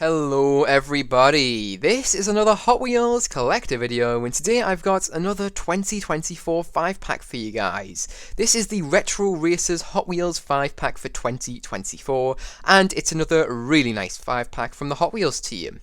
Hello everybody, this is another Hot Wheels collector video, and today I've got another 2024 5-pack for you guys. This is the Retro Racers Hot Wheels 5-pack for 2024, and it's another really nice 5-pack from the Hot Wheels team.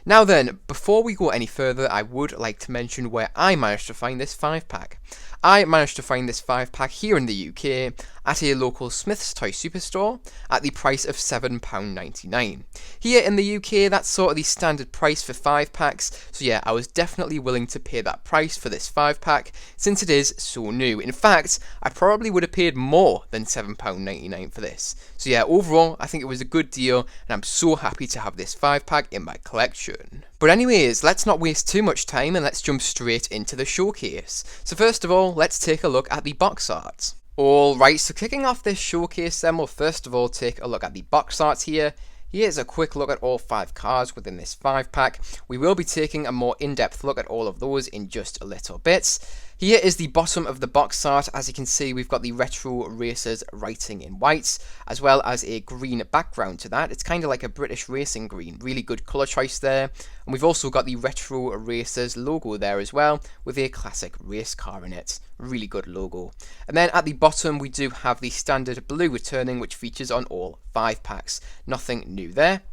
Now then, before we go any further, I would like to mention where I managed to find this 5-pack. I managed to find this 5-pack here in the UK at a local Smyth's toy superstore at the price of £7.99. Here in the UK, that's sort of the standard price for 5-packs, so yeah, I was definitely willing to pay that price for this 5-pack since it is so new. In fact, I probably would have paid more than £7.99 for this. So yeah, overall, I think it was a good deal, and I'm so happy to have this 5-pack in my collection. But anyways, let's not waste too much time and let's jump straight into the showcase. So first of all, let's take a look at the box art. Alright, so kicking off this showcase then, we'll first of all take a look at the box art here. Here's a quick look at all 5 cars within this 5-pack. We will be taking a more in-depth look at all of those in just a little bit. Here is the bottom of the box art. As you can see, we've got the Retro Racers writing in white, as well as a green background to that. It's kind of like a British racing green. Really good colour choice there. And we've also got the Retro Racers logo there as well, with a classic race car in it. Really good logo. And then at the bottom, we do have the standard blue returning, which features on all 5-packs. Nothing new there.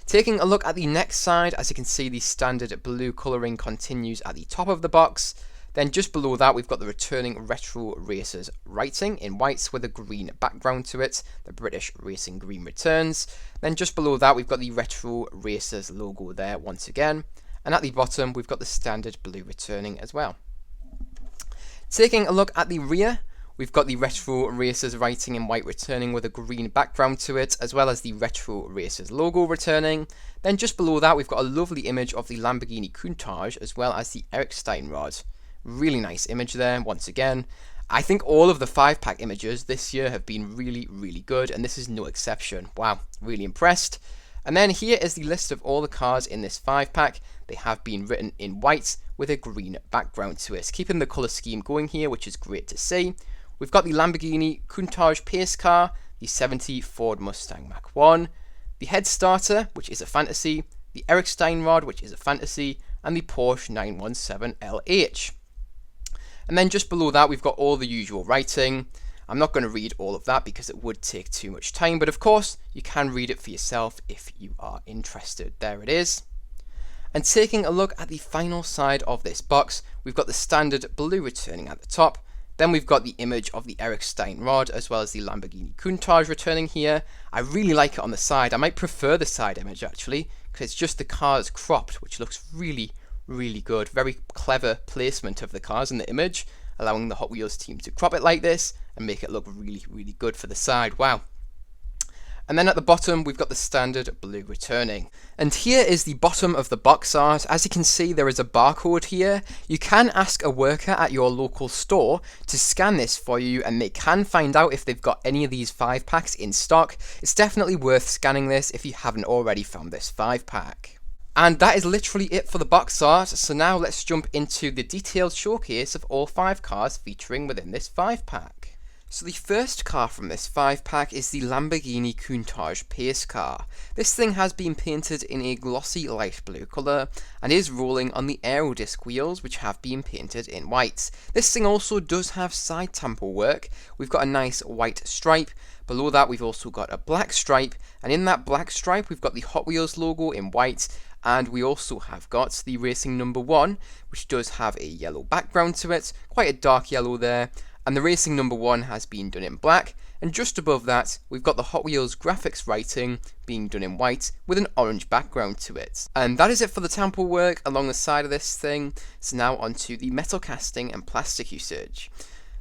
Taking a look at the next side, as you can see, the standard blue colouring continues at the top of the box. Then just below that, we've got the returning Retro Racers writing in whites with a green background to it. The British Racing Green returns. Then just below that, we've got the Retro Racers logo there once again. And at the bottom, we've got the standard blue returning as well. Taking a look at the rear, we've got the Retro Racers writing in white returning with a green background to it, as well as the Retro Racers logo returning. Then just below that, we've got a lovely image of the Lamborghini Countach, as well as the Erikenstein Rod. Really nice image there, once again. I think all of the 5-pack images this year have been really good, and this is no exception. Wow, really impressed. And then here is the list of all the cars in this 5-pack. They have been written in white with a green background to it, keeping the colour scheme going here, which is great to see. We've got the Lamborghini Countach pace car, the 70 Ford Mustang Mach 1, the Head Starter, which is a fantasy, the Erikenstein Rod, which is a fantasy, and the Porsche 917 LH. And then just below that, we've got all the usual writing. I'm not going to read all of that because it would take too much time, but of course, you can read it for yourself if you are interested. There it is. And taking a look at the final side of this box, we've got the standard blue returning at the top. Then we've got the image of the Erikenstein Rod, as well as the Lamborghini Countach returning here. I really like it on the side. I might prefer the side image actually, because it's just the cars cropped, which looks really good. Very clever placement of the cars in the image, allowing the Hot Wheels team to crop it like this and make it look really good for the side. Wow. And then at the bottom, we've got the standard blue returning. And here is the bottom of the box art. As you can see, there is a barcode here. You can ask a worker at your local store to scan this for you, and they can find out if they've got any of these 5-packs in stock. It's definitely worth scanning this if you haven't already found this 5-pack. And that is literally it for the box art, so now let's jump into the detailed showcase of all 5 cars featuring within this 5-pack. So the first car from this 5-pack is the Lamborghini Countach pace car. This thing has been painted in a glossy light blue colour and is rolling on the aerodisc wheels, which have been painted in white. This thing also does have side tamper work. We've got a nice white stripe. Below that, we've also got a black stripe, and in that black stripe, we've got the Hot Wheels logo in white. And we also have got the Racing Number 1, which does have a yellow background to it, quite a dark yellow there. And the Racing Number 1 has been done in black, and just above that, we've got the Hot Wheels graphics writing being done in white with an orange background to it. And that is it for the tamper work along the side of this thing. So now onto the metal casting and plastic usage.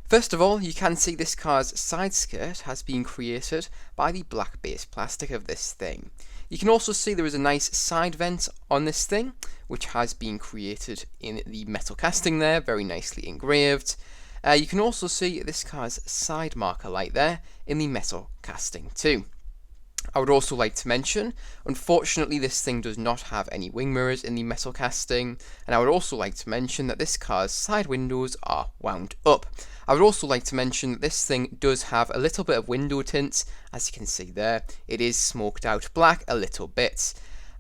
First of all, you can see this car's side skirt has been created by the black base plastic of this thing. You can also see there is a nice side vent on this thing, which has been created in the metal casting there, very nicely engraved. You can also see this car's side marker light there in the metal casting too. I would also like to mention, unfortunately this thing does not have any wing mirrors in the metal casting, and I would also like to mention that this car's side windows are wound up. I would also like to mention that this thing does have a little bit of window tint, as you can see there. It is smoked out black a little bit.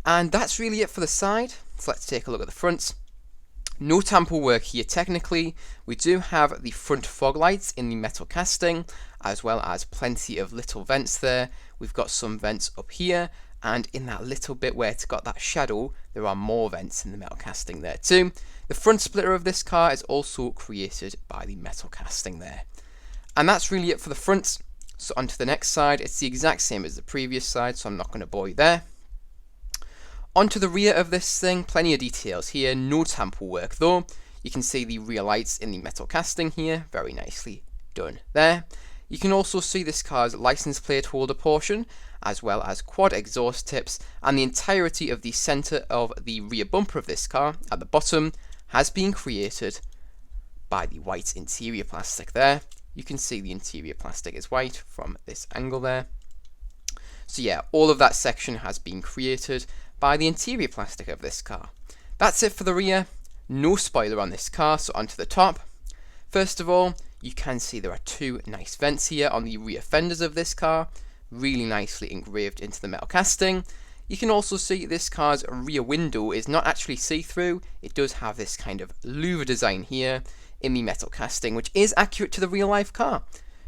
And that's really it for the side, so let's take a look at the front. No tamper work here technically. We do have the front fog lights in the metal casting, as well as plenty of little vents there. We've got some vents up here, and in that little bit where it's got that shadow, there are more vents in the metal casting there too. The front splitter of this car is also created by the metal casting there. And that's really it for the front. So onto the next side, it's the exact same as the previous side, so I'm not going to bore you there. Onto the rear of this thing, plenty of details here, no tamper work though. You can see the rear lights in the metal casting here, very nicely done there. You can also see this car's license plate holder portion, as well as quad exhaust tips, and the entirety of the centre of the rear bumper of this car at the bottom has been created by the white interior plastic there. You can see the interior plastic is white from this angle there. So yeah, all of that section has been created by the interior plastic of this car. That's it for the rear. No spoiler on this car, so onto the top. First of all, you can see there are two nice vents here on the rear fenders of this car, really nicely engraved into the metal casting. You can also see this car's rear window is not actually see-through. It does have this kind of louver design here in the metal casting, which is accurate to the real-life car.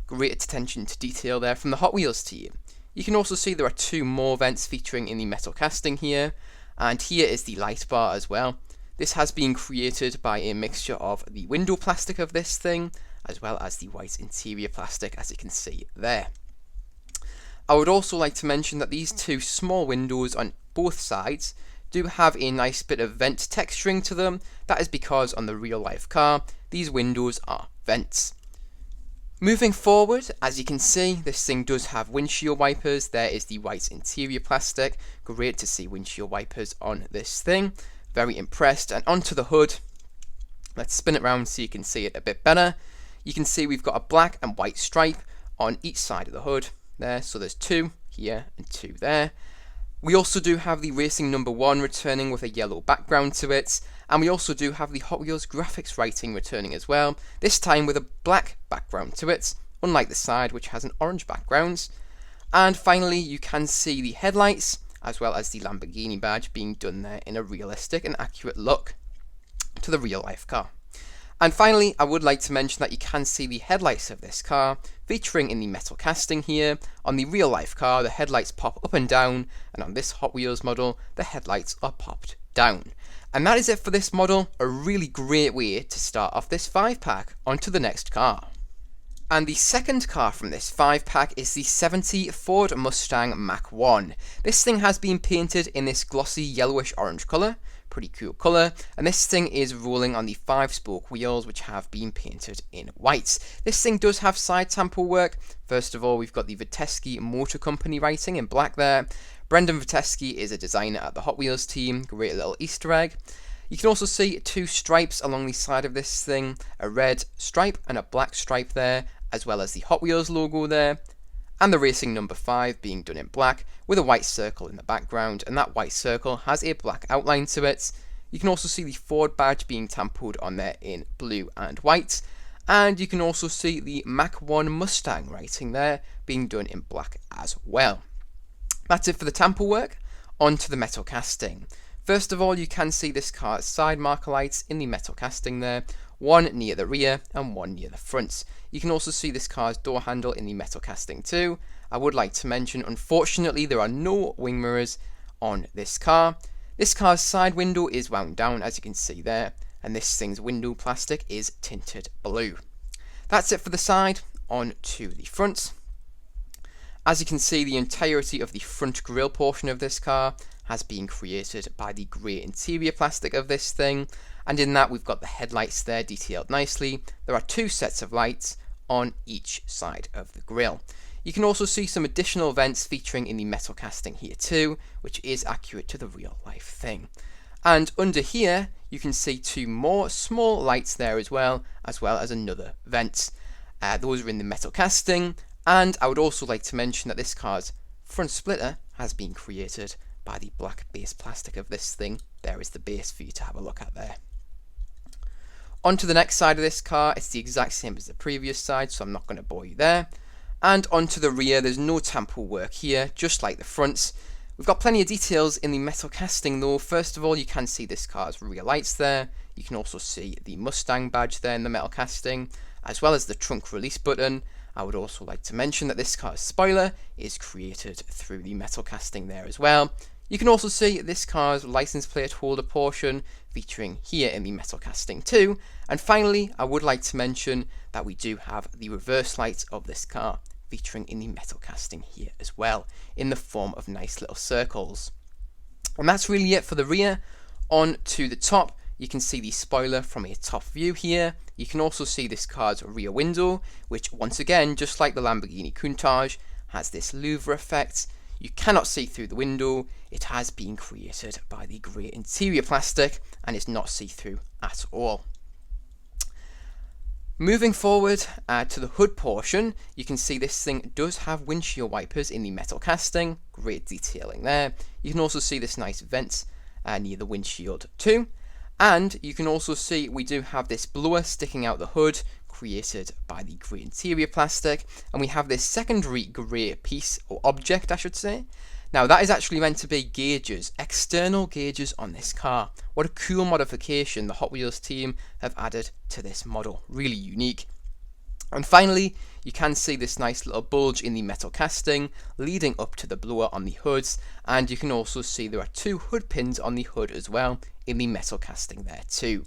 Great attention to detail there from the Hot Wheels team. You can also see there are two more vents featuring in the metal casting here, and here is the light bar as well. This has been created by a mixture of the window plastic of this thing, as well as the white interior plastic, as you can see there. I would also like to mention that these two small windows on both sides do have a nice bit of vent texturing to them. That is because on the real life car, these windows are vents. Moving forward, as you can see, this thing does have windshield wipers. There is the white interior plastic. Great to see windshield wipers on this thing. Very impressed. And onto the hood. Let's spin it around so you can see it a bit better. You can see we've got a black and white stripe on each side of the hood there. So there's two here and two there. We also do have the Racing number 1 returning with a yellow background to it, and we also do have the Hot Wheels graphics writing returning as well, this time with a black background to it, unlike the side which has an orange background. And finally you can see the headlights, as well as the Lamborghini badge being done there in a realistic and accurate look to the real life car. And finally, I would like to mention that you can see the headlights of this car featuring in the metal casting here. On the real life car, the headlights pop up and down, and on this Hot Wheels model, the headlights are popped down. And that is it for this model, a really great way to start off this 5-pack. Onto the next car. And the second car from this 5-pack is the 70 Ford Mustang Mach 1. This thing has been painted in this glossy yellowish orange colour. Pretty cool colour, and this thing is rolling on the 5-spoke wheels, which have been painted in white. This thing does have side tamper work. First of all, we've got the Vitesky Motor Company writing in black there. Brendan Vitesky is a designer at the Hot Wheels team. Great little Easter egg. You can also see two stripes along the side of this thing, a red stripe and a black stripe there, as well as the Hot Wheels logo there, and the Racing number 5 being done in black with a white circle in the background, and that white circle has a black outline to it. You can also see the Ford badge being tampered on there in blue and white, and you can also see the Mach 1 Mustang writing there being done in black as well. That's it for the tamper work. On to the metal casting. First of all, you can see this car's side marker lights in the metal casting there, one near the rear and one near the front. You can also see this car's door handle in the metal casting too. I would like to mention, unfortunately, there are no wing mirrors on this car. This car's side window is wound down, as you can see there, and this thing's window plastic is tinted blue. That's it for the side. On to the front. As you can see, the entirety of the front grille portion of this car has been created by the grey interior plastic of this thing, and in that we've got the headlights there detailed nicely. There are two sets of lights on each side of the grille. You can also see some additional vents featuring in the metal casting here too, which is accurate to the real life thing. And under here you can see two more small lights there as well as another vent. Those are in the metal casting, and I would also like to mention that this car's front splitter has been created by the black base plastic of this thing. There is the base for you to have a look at there. Onto the next side of this car, it's the exact same as the previous side, so I'm not going to bore you there. And onto the rear, there's no tamper work here, just like the fronts. We've got plenty of details in the metal casting though. First of all, you can see this car's rear lights there. You can also see the Mustang badge there in the metal casting, as well as the trunk release button. I would also like to mention that this car's spoiler is created through the metal casting there as well. You can also see this car's license plate holder portion featuring here in the metal casting too. And finally, I would like to mention that we do have the reverse lights of this car featuring in the metal casting here as well, in the form of nice little circles. And that's really it for the rear. On to the top, you can see the spoiler from a top view here. You can also see this car's rear window, which once again, just like the Lamborghini Countach, has this louver effect. You cannot see through the window. It has been created by the grey interior plastic and is not see-through at all. Moving forward to the hood portion, you can see this thing does have windshield wipers in the metal casting. Great detailing there. You can also see this nice vent near the windshield too. And you can also see we do have this blower sticking out the hood, created by the grey interior plastic. And we have this secondary grey piece, or object I should say. Now that is actually meant to be gauges, external gauges on this car. What a cool modification the Hot Wheels team have added to this model, really unique. And finally, you can see this nice little bulge in the metal casting leading up to the blower on the hoods, and you can also see there are two hood pins on the hood as well in the metal casting there too.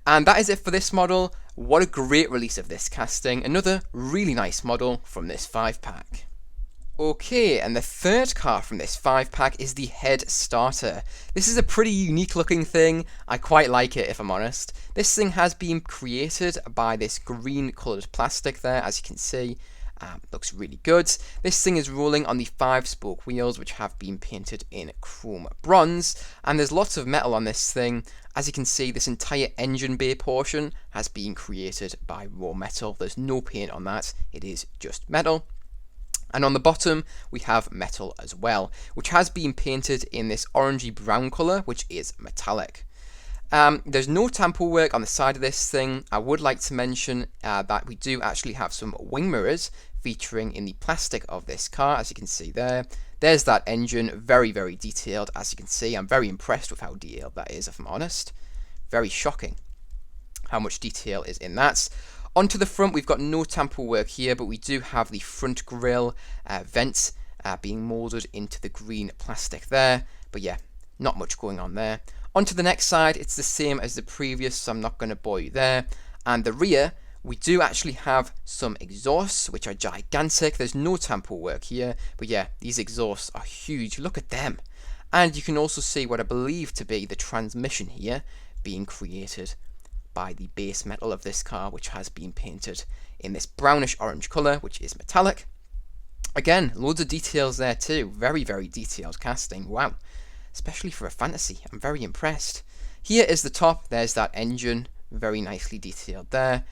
And that is it for this model. What a great release of this casting, another really nice model from this 5-pack. Okay, and the third car from this 5-pack is the head starter. This is a pretty unique looking thing. I quite like it if I'm honest. This thing has been created by this green coloured plastic there, as you can see. Looks really good. This thing is rolling on the 5-spoke wheels, which have been painted in chrome bronze, and there's lots of metal on this thing. As you can see, this entire engine bay portion has been created by raw metal. There's no paint on that, it is just metal. And on the bottom, we have metal as well, which has been painted in this orangey brown colour, which is metallic. There's no tamper work on the side of this thing. I would like to mention that we do actually have some wing mirrors featuring in the plastic of this car, as you can see there. There's that engine, very, very detailed, as you can see. I'm very impressed with how detailed that is, if I'm honest. Very shocking how much detail is in that. Onto the front, we've got no tamper work here, but we do have the front grille vents being moulded into the green plastic there. But yeah, not much going on there. Onto the next side, it's the same as the previous, so I'm not going to bore you there. And the rear, we do actually have some exhausts, which are gigantic. There's no tamper work here, but yeah, these exhausts are huge. Look at them. And you can also see what I believe to be the transmission here being created by the base metal of this car, which has been painted in this brownish orange colour, which is metallic. Again, loads of details there too. Very, very detailed casting. Wow. Especially for a fantasy. I'm very impressed. Here is the top. There's that engine. Very nicely detailed there.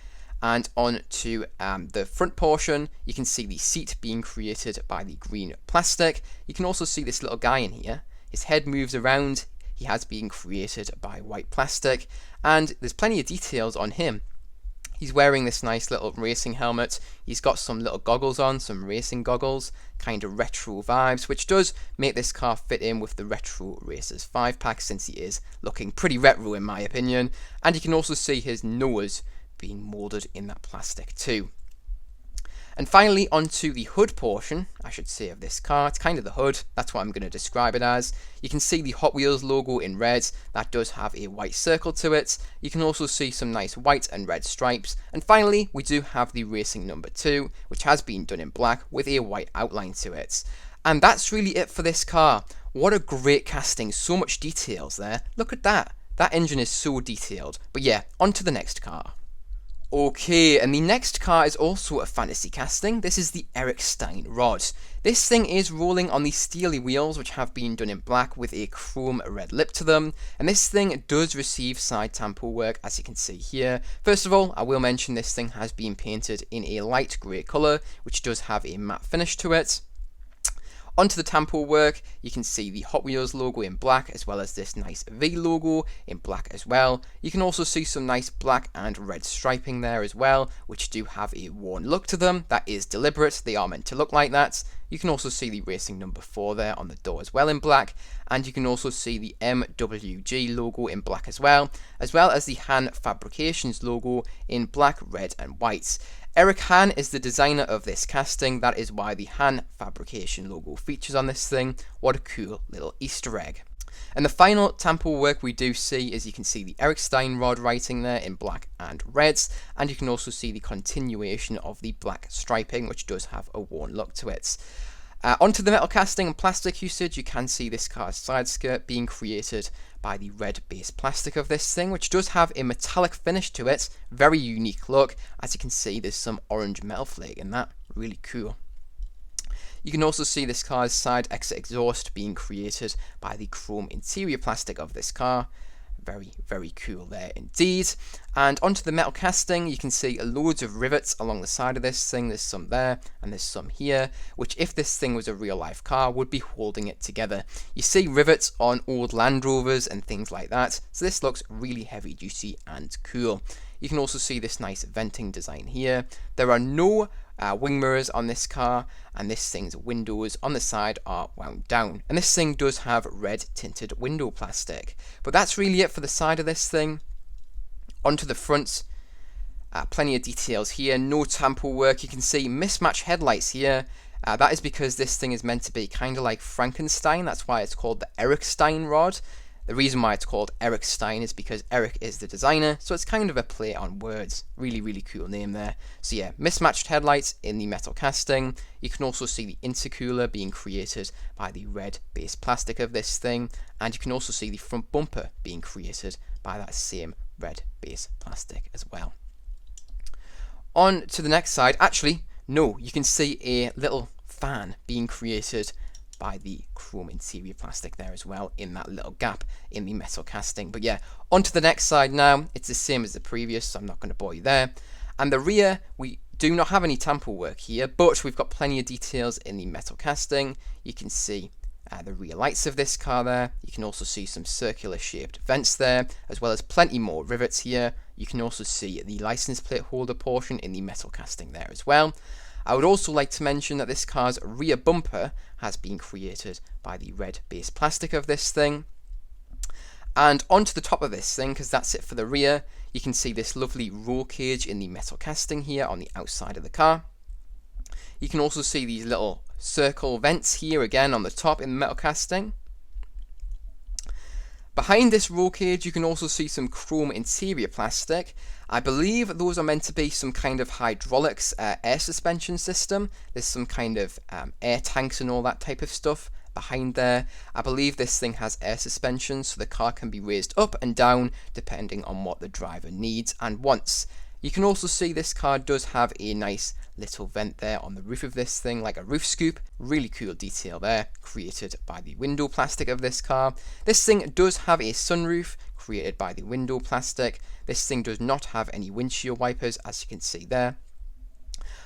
And on to the front portion, you can see the seat being created by the green plastic. You can also see this little guy in here. His head moves around. He has been created by white plastic, and there's plenty of details on him. He's wearing this nice little racing helmet. He's got some little goggles on, some racing goggles, kind of retro vibes, which does make this car fit in with the Retro Racers 5-pack, since he is looking pretty retro in my opinion. And you can also see his nose being moulded in that plastic too. And finally, onto the hood portion, I should say, of this car. It's kind of the hood, that's what I'm going to describe it as. You can see the Hot Wheels logo in red, that does have a white circle to it. You can also see some nice white and red stripes. And finally, we do have the racing number 2, which has been done in black with a white outline to it. And that's really it for this car. What a great casting, so much details there. Look at that. That engine is so detailed. But yeah, on to the next car. Okay, and the next car is also a fantasy casting. This is the Erikenstein Rod. This thing is rolling on the steely wheels, which have been done in black with a chrome red lip to them. And this thing does receive side tamper work, as you can see here. First of all, I will mention this thing has been painted in a light grey colour, which does have a matte finish to it. Onto the tampo work, you can see the Hot Wheels logo in black, as well as this nice V logo in black as well. You can also see some nice black and red striping there as well, which do have a worn look to them. That is deliberate, they are meant to look like that. You can also see the racing number 4 there on the door as well in black, and you can also see the MWG logo in black as well as the Han Fabrications logo in black, red and white. Eric Han is the designer of this casting, that is why the Han Fabrication logo features on this thing. What a cool little Easter egg. And the final tampo work we do see is you can see the Erikenstein Rod writing there in black and reds, and you can also see the continuation of the black striping, which does have a worn look to it. Onto the metal casting and plastic usage, you can see this car's side skirt being created by the red base plastic of this thing, which does have a metallic finish to it. Very unique look. As you can see, there's some orange metal flake in that. Really cool. You can also see this car's side exit exhaust being created by the chrome interior plastic of this car. Very, very cool there indeed. And onto the metal casting, you can see loads of rivets along the side of this thing. There's some there and there's some here, which if this thing was a real life car would be holding it together. You see rivets on old Land Rovers and things like that, so this looks really heavy duty and cool. You can also see this nice venting design here. There are no wing mirrors on this car, and this thing's windows on the side are wound down, and this thing does have red tinted window plastic. But that's really it for the side of this thing. Onto the front, plenty of details here, no tampo work. You can see mismatched headlights here. That is because this thing is meant to be kind of like Frankenstein. That's why it's called the Erikenstein Rod. The reason why it's called Erikenstein is because Eric is the designer, so it's kind of a play on words. Really, really cool name there. So yeah, mismatched headlights in the metal casting. You can also see the intercooler being created by the red base plastic of this thing, and you can also see the front bumper being created by that same red base plastic as well. On to the next side. Actually, no, you can see a little fan being created by the chrome interior plastic there as well in that little gap in the metal casting. But yeah, onto the next side now. It's the same as the previous, so I'm not going to bore you there. And the rear, we do not have any tampo work here, but we've got plenty of details in the metal casting. You can see the rear lights of this car there. You can also see some circular shaped vents there, as well as plenty more rivets here. You can also see the license plate holder portion in the metal casting there as well. I would also like to mention that this car's rear bumper has been created by the red base plastic of this thing. And onto the top of this thing, because that's it for the rear, you can see this lovely roll cage in the metal casting here on the outside of the car. You can also see these little circle vents here again on the top in the metal casting. Behind this roll cage, you can also see some chrome interior plastic. I believe those are meant to be some kind of hydraulics air suspension system. There's some kind of air tanks and all that type of stuff behind there. I believe this thing has air suspension, so the car can be raised up and down depending on what the driver needs and wants. You can also see this car does have a nice little vent there on the roof of this thing, like a roof scoop. Really cool detail there, created by the window plastic of this car. This thing does have a sunroof, created by the window plastic. This thing does not have any windshield wipers, as you can see there.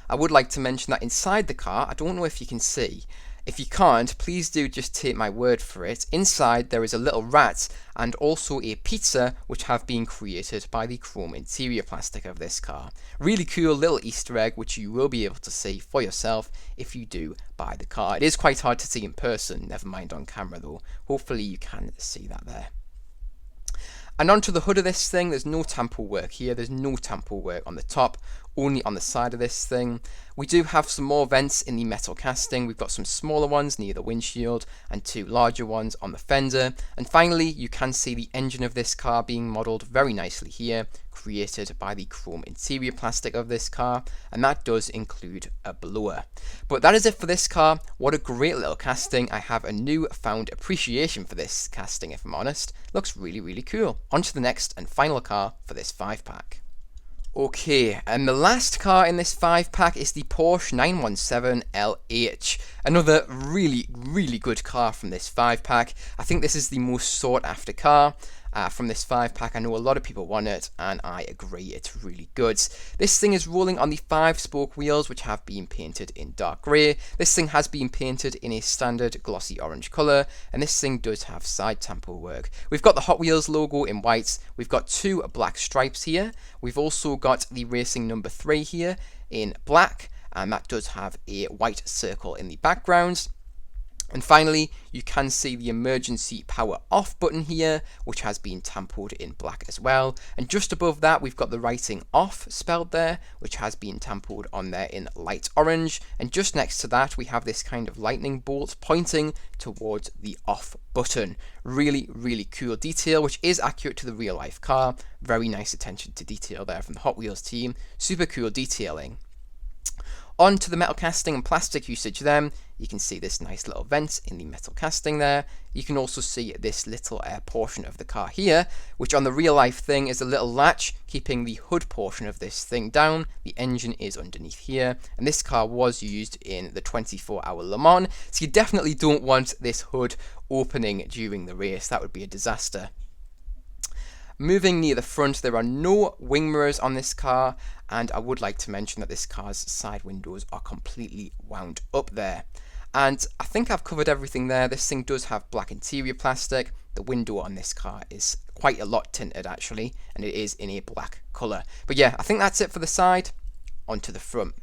I would like to mention that inside the car, I don't know if you can see. If you can't, please do just take my word for it. Inside there is a little rat and also a pizza, which have been created by the chrome interior plastic of this car. Really cool little Easter egg, which you will be able to see for yourself if you do buy the car. It is quite hard to see in person, never mind on camera though. Hopefully you can see that there. And onto the hood of this thing, there's no tampo work here, there's no tampo work on the top, only on the side of this thing. We do have some more vents in the metal casting. We've got some smaller ones near the windshield and two larger ones on the fender. And finally, you can see the engine of this car being modelled very nicely here, created by the chrome interior plastic of this car, and that does include a blower. But that is it for this car. What a great little casting. I have a newfound appreciation for this casting, if I'm honest. Looks really, really cool. On to the next and final car for this 5-pack. Okay, and the last car in this 5-pack is the Porsche 917 LH. Another really, really good car from this 5-pack. I think this is the most sought after car. from this 5-pack. I know a lot of people want it, and I agree, it's really good. This thing is rolling on the 5-spoke wheels, which have been painted in dark grey. This thing has been painted in a standard glossy orange colour, and this thing does have side tamper work. We've got the Hot Wheels logo in white, we've got 2 black stripes here, we've also got the racing number 3 here in black, and that does have a white circle in the background. And finally, you can see the emergency power off button here, which has been tampered in black as well. And just above that, we've got the writing off spelled there, which has been tampered on there in light orange. And just next to that, we have this kind of lightning bolt pointing towards the off button. Really, really cool detail, which is accurate to the real life car. Very nice attention to detail there from the Hot Wheels team. Super cool detailing. On to the metal casting and plastic usage then. You can see this nice little vent in the metal casting there. You can also see this little portion of the car here, which on the real life thing is a little latch keeping the hood portion of this thing down. The engine is underneath here, and this car was used in the 24-hour Le Mans, so you definitely don't want this hood opening during the race. That would be a disaster. Moving near the front, there are no wing mirrors on this car, and I would like to mention that this car's side windows are completely wound up there. And I think I've covered everything there. This thing does have black interior plastic. The window on this car is quite a lot tinted actually, and it is in a black colour. But yeah, I think that's it for the side. Onto the front.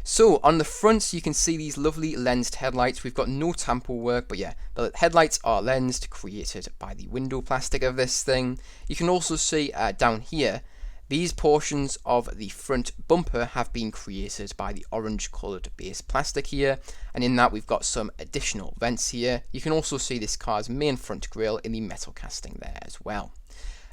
So on the front, you can see these lovely lensed headlights. We've got no tamper work, but yeah, the headlights are lensed, created by the window plastic of this thing. You can also see down here, these portions of the front bumper have been created by the orange coloured base plastic here, and in that we've got some additional vents here. You can also see this car's main front grille in the metal casting there as well.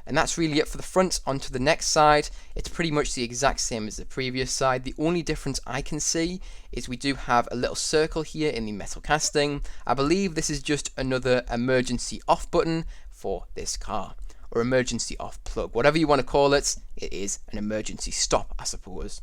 And that's really it for the front. Onto the next side, it's pretty much the exact same as the previous side. The only difference I can see is we do have a little circle here in the metal casting. I believe this is just another emergency off button for this car, or emergency off plug, whatever you want to call it. It is an emergency stop, I suppose.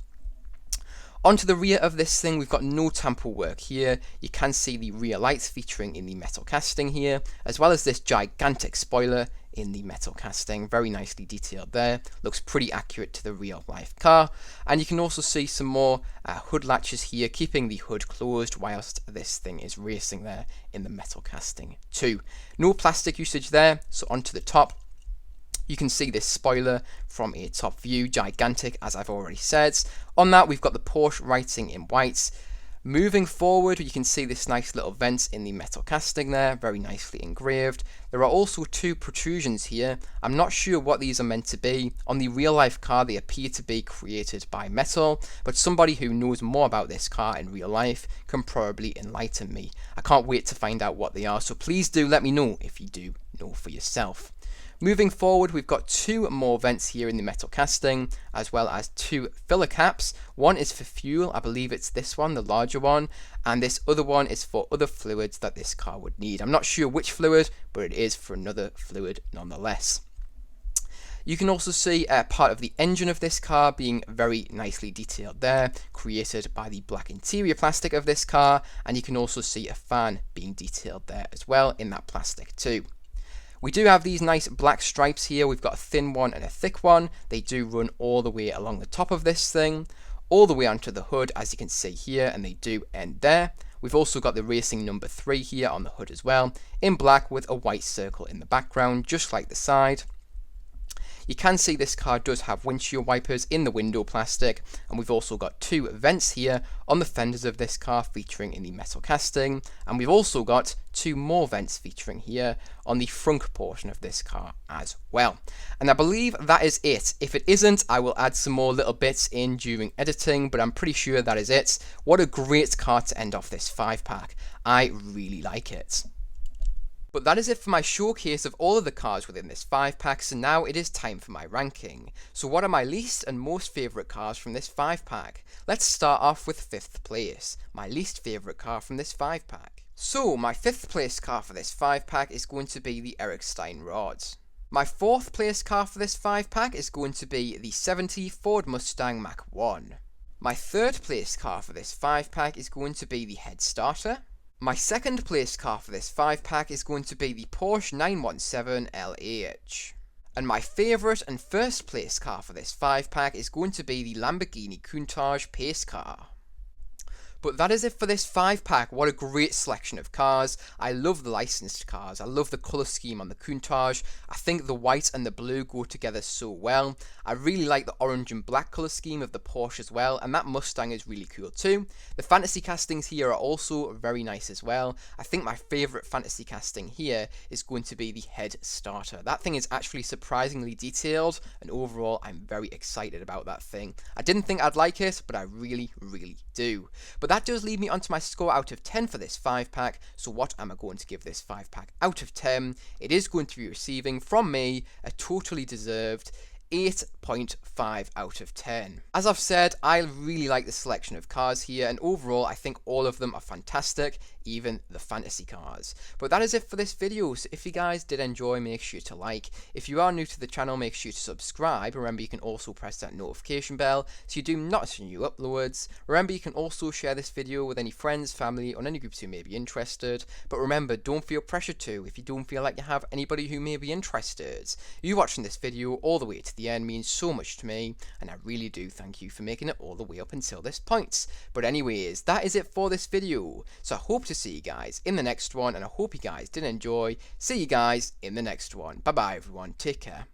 Onto the rear of this thing, we've got no tamper work here. You can see the rear lights featuring in the metal casting here, as well as this gigantic spoiler in the metal casting. Very nicely detailed there. Looks pretty accurate to the real life car. And you can also see some more hood latches here, keeping the hood closed whilst this thing is racing there in the metal casting too. No plastic usage there, so onto the top. You can see this spoiler from a top view, gigantic as I've already said. On that we've got the Porsche writing in white. Moving forward, you can see this nice little vent in the metal casting there, very nicely engraved. There are also 2 protrusions here. I'm not sure what these are meant to be. On the real life car they appear to be created by metal, but somebody who knows more about this car in real life can probably enlighten me. I can't wait to find out what they are, so please do let me know if you do know for yourself. Moving forward, we've got 2 more vents here in the metal casting, as well as 2 filler caps. One is for fuel, I believe it's this one, the larger one, and this other one is for other fluids that this car would need. I'm not sure which fluid, but it is for another fluid nonetheless. You can also see part of the engine of this car being very nicely detailed there, created by the black interior plastic of this car, and you can also see a fan being detailed there as well in that plastic too. We do have these nice black stripes here. We've got a thin one and a thick one. They do run all the way along the top of this thing, all the way onto the hood, as you can see here, and they do end there. We've also got the racing number 3 here on the hood as well, in black with a white circle in the background, just like the side. You can see this car does have windshield wipers in the window plastic, and we've also got 2 vents here on the fenders of this car featuring in the metal casting, and we've also got 2 more vents featuring here on the front portion of this car as well. And I believe that is it. If it isn't, I will add some more little bits in during editing, but I'm pretty sure that is it. What a great car to end off this 5-pack. I really like it. But that is it for my showcase of all of the cars within this 5-pack, so now it is time for my ranking. So what are my least and most favourite cars from this 5-pack? Let's start off with 5th place, my least favourite car from this 5-pack. So my 5th place car for this 5-pack is going to be the Erikenstein Rod. My 4th place car for this 5-pack is going to be the 70 Ford Mustang Mach 1. My 3rd place car for this 5-pack is going to be the Head Starter. My second place car for this 5-pack is going to be the Porsche 917 LH. And my favourite and first place car for this 5-pack is going to be the Lamborghini Countach pace car. But that is it for this 5-pack. What a great selection of cars. I love the licensed cars. I love the colour scheme on the Countach. I think the white and the blue go together so well. I really like the orange and black colour scheme of the Porsche as well, and that Mustang is really cool too. The fantasy castings here are also very nice as well. I think my favourite fantasy casting here is going to be the head starter. That thing is actually surprisingly detailed, and overall I'm very excited about that thing. I didn't think I'd like it, but I really do. But that does lead me onto my score out of 10 for this 5-pack. So what am I going to give this 5-pack out of 10? It is going to be receiving from me a totally deserved 8.5 out of 10. As I've said, I really like the selection of cars here, and overall I think all of them are fantastic, even the fantasy cars. But that is it for this video, so if you guys did enjoy, make sure to like. If you are new to the channel, make sure to subscribe. Remember, you can also press that notification bell so you do not miss new uploads. Remember, you can also share this video with any friends, family, or any groups who may be interested. But remember, don't feel pressured to if you don't feel like you have anybody who may be interested. You watching this video all the way to the end means so much to me, and I really do thank you for making it all the way up until this point. But anyways, that is it for this video, so I hope to see you guys in the next one, and I hope you guys did enjoy. See you guys in the next one. Bye bye everyone, take care.